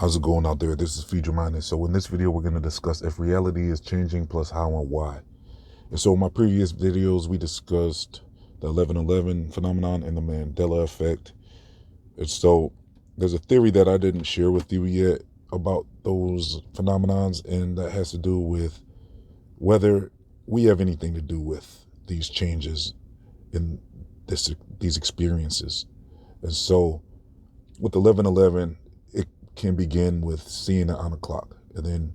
How's it going out there? This is Feed Your Mind. And so in this video, we're going to discuss if reality is changing plus how and why. And so in my previous videos, we discussed the 11/11 phenomenon and the Mandela effect. And so there's a theory that I didn't share with you yet about those phenomenons, and that has to do with whether we have anything to do with these changes in these experiences. And so with 11/11, it can begin with seeing it on a clock. And then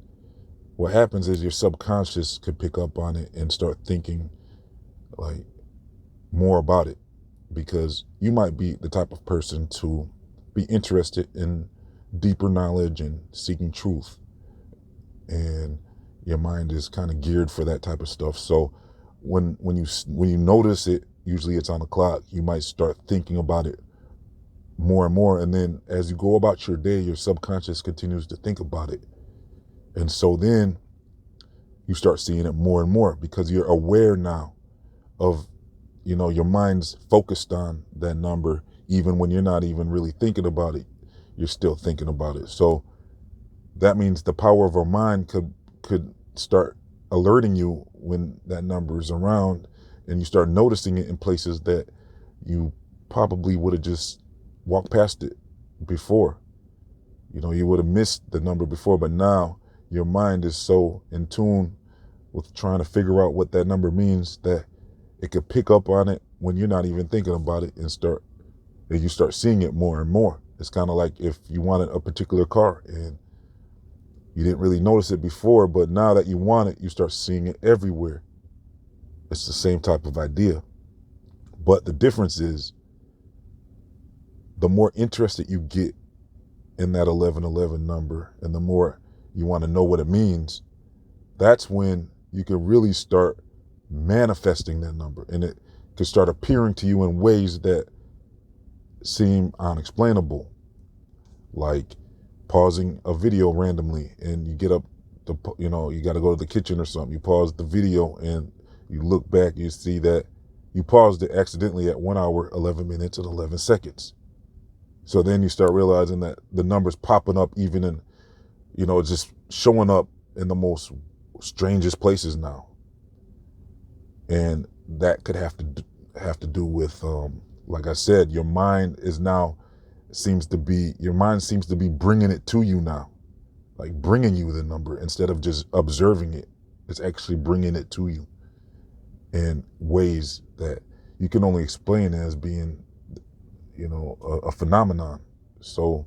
what happens is your subconscious could pick up on it and start thinking like more about it, because you might be the type of person to be interested in deeper knowledge and seeking truth. And your mind is kind of geared for that type of stuff. So when you notice it, usually it's on the clock, you might start thinking about it more and more. And then as you go about your day, your subconscious continues to think about it. And so then you start seeing it more and more because you're aware now of, your mind's focused on that number. Even when you're not even really thinking about it, you're still thinking about it. So that means the power of our mind could start alerting you when that number is around, and you start noticing it in places that you probably would have just walked past it before. You would have missed the number before, but now your mind is so in tune with trying to figure out what that number means that it could pick up on it when you're not even thinking about it, and you start seeing it more and more. It's kind of like if you wanted a particular car and you didn't really notice it before, but now that you want it, you start seeing it everywhere. It's the same type of idea. But the difference is, the more interested you get in that 11/11 number and the more you want to know what it means, that's when you can really start manifesting that number, and it can start appearing to you in ways that seem unexplainable, like pausing a video randomly and you get up you got to go to the kitchen or something. You pause the video and you look back, you see that you paused it accidentally at 1 hour, 11 minutes and 11 seconds. So then you start realizing that the number's popping up even in, just showing up in the most strangest places now. And that could have to do with, like I said, your mind seems to be bringing it to you now, like bringing you the number instead of just observing it. It's actually bringing it to you in ways that you can only explain as being, a phenomenon. So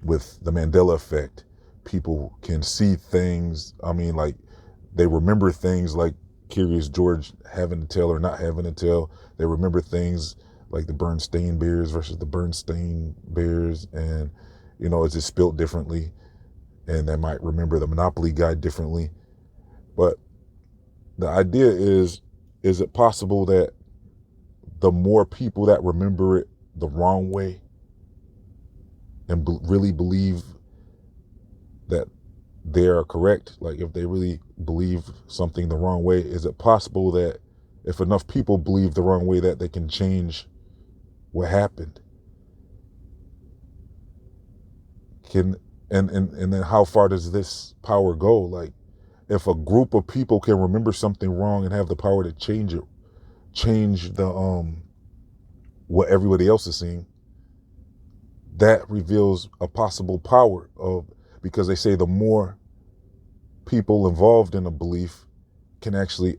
with the Mandela effect, people can see things. Like they remember things like Curious George having a tail or not having a tail. They remember things like the Bernstein Bears versus the Bernstein Bears, and it's just spelt differently. And they might remember the Monopoly guy differently. But the idea is it possible that the more people that remember it the wrong way and really believe that they are correct, like if they really believe something the wrong way, is it possible that if enough people believe the wrong way that they can change what happened? And then how far does this power go? Like if a group of people can remember something wrong and have the power to change it, change the what everybody else is seeing, that reveals a possible power because they say the more people involved in a belief can actually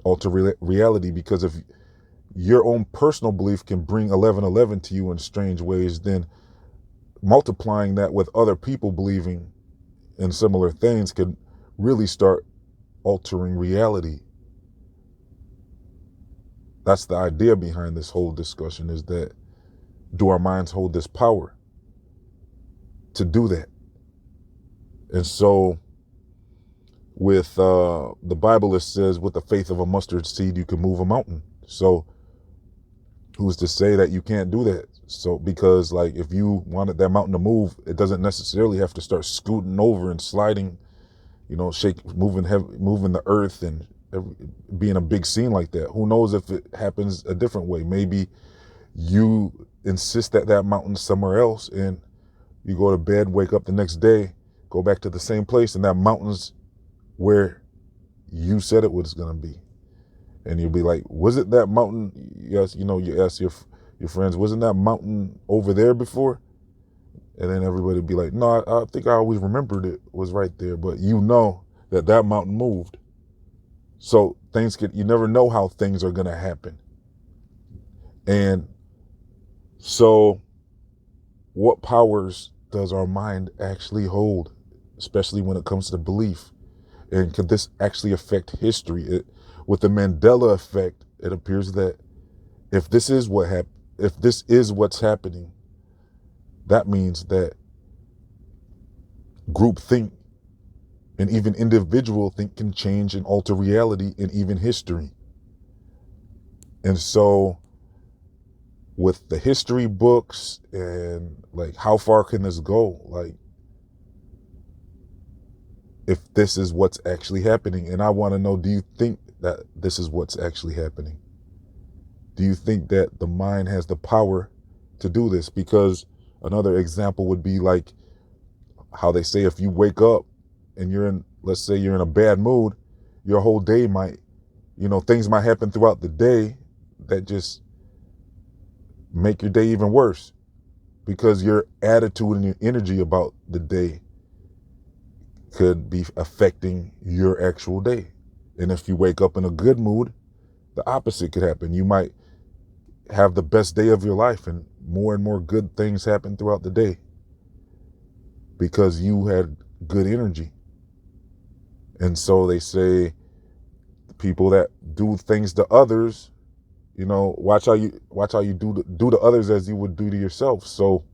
alter reality, because if your own personal belief can bring 11/11 to you in strange ways, then multiplying that with other people believing in similar things could really start altering reality. That's the idea behind this whole discussion, is that do our minds hold this power to do that? And so with the Bible, it says with the faith of a mustard seed, you can move a mountain. So who's to say that you can't do that? So because like if you wanted that mountain to move, it doesn't necessarily have to start scooting over and sliding, moving the earth and being a big scene like that. Who knows if it happens a different way? Maybe you insist that mountain's somewhere else, and You go to bed, wake up the next day, go back to the same place, and that mountain's where you said it was going to be. And you'll be like, was it that mountain? Yes, you ask your friends, wasn't that mountain over there before? And then everybody would be like, no, I think I always remembered it was right there. But you know that mountain moved. So you never know how things are going to happen. And so what powers does our mind actually hold, especially when it comes to belief? And could this actually affect history? With the Mandela effect, it appears that if this is what's happening, that means that group think and even individual think can change and alter reality and even history. And so with the history books and like, how far can this go? Like, if this is what's actually happening, and I want to know, do you think that this is what's actually happening? Do you think that the mind has the power to do this? Because another example would be like how they say if you wake up and let's say you're in a bad mood, your whole day might, things might happen throughout the day that just make your day even worse, because your attitude and your energy about the day could be affecting your actual day. And if you wake up in a good mood, the opposite could happen. You might have the best day of your life and more good things happen throughout the day because you had good energy. And so they say people that do things to others, watch how you do to others as you would do to yourself. So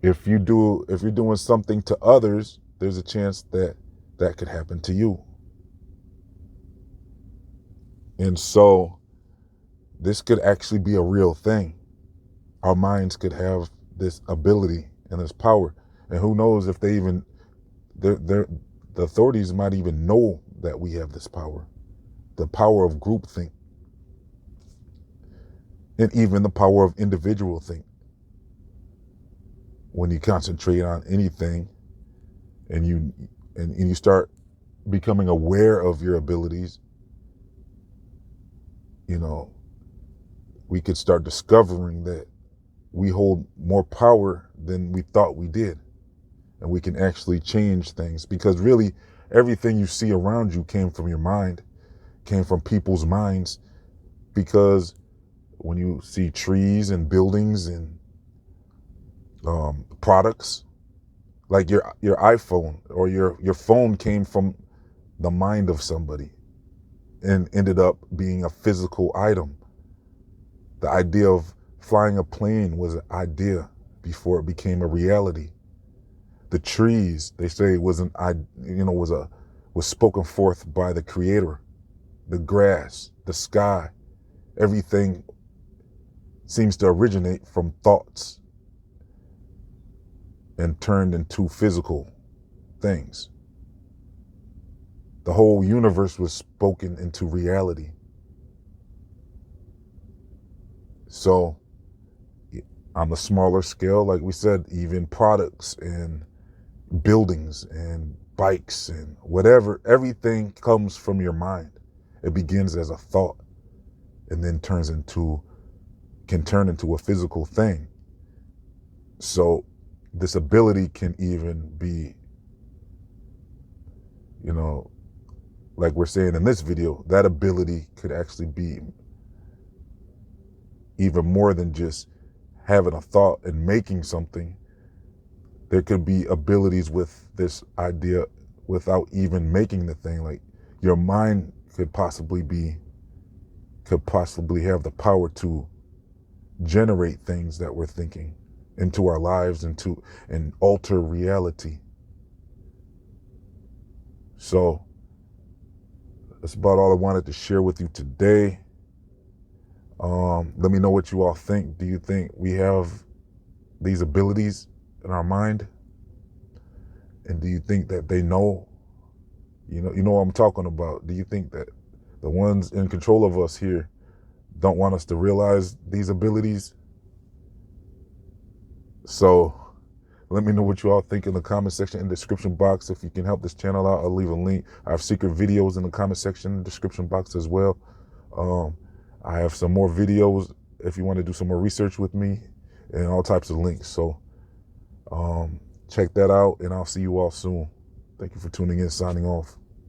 if you're doing something to others, there's a chance that could happen to you. And so this could actually be a real thing. Our minds could have this ability and this power. And who knows if the authorities might even know that we have this power. The power of groupthink. And even the power of individual think. When you concentrate on anything and you start becoming aware of your abilities, we could start discovering that we hold more power than we thought we did. And we can actually change things, because really everything you see around you came from your mind, came from people's minds. Because when you see trees and buildings and products, like your iPhone or your phone came from the mind of somebody and ended up being a physical item. The idea of flying a plane was an idea before it became a reality. The trees, they say, was spoken forth by the Creator. The grass, the sky, everything seems to originate from thoughts and turned into physical things. The whole universe was spoken into reality. So on the smaller scale, like we said, even products and buildings and bikes and whatever, everything comes from your mind. It begins as a thought and then can turn into a physical thing. So this ability can even be, like we're saying in this video, that ability could actually be even more than just having a thought and making something. There could be abilities with this idea without even making the thing. Like your mind could possibly have the power to generate things that we're thinking into our lives and alter reality. So that's about all I wanted to share with you today. Let me know what you all think. Do you think we have these abilities in our mind? And do you think that they know? You know what I'm talking about. Do you think that the ones in control of us here don't want us to realize these abilities? So Let me know what you all think in the comment section and description box. If you can help this channel out, I'll leave a link. I have secret videos in the comment section and description box as well. I have some more videos if you want to do some more research with me, and all types of links. So check that out, and I'll see you all soon. Thank you for tuning in. Signing off.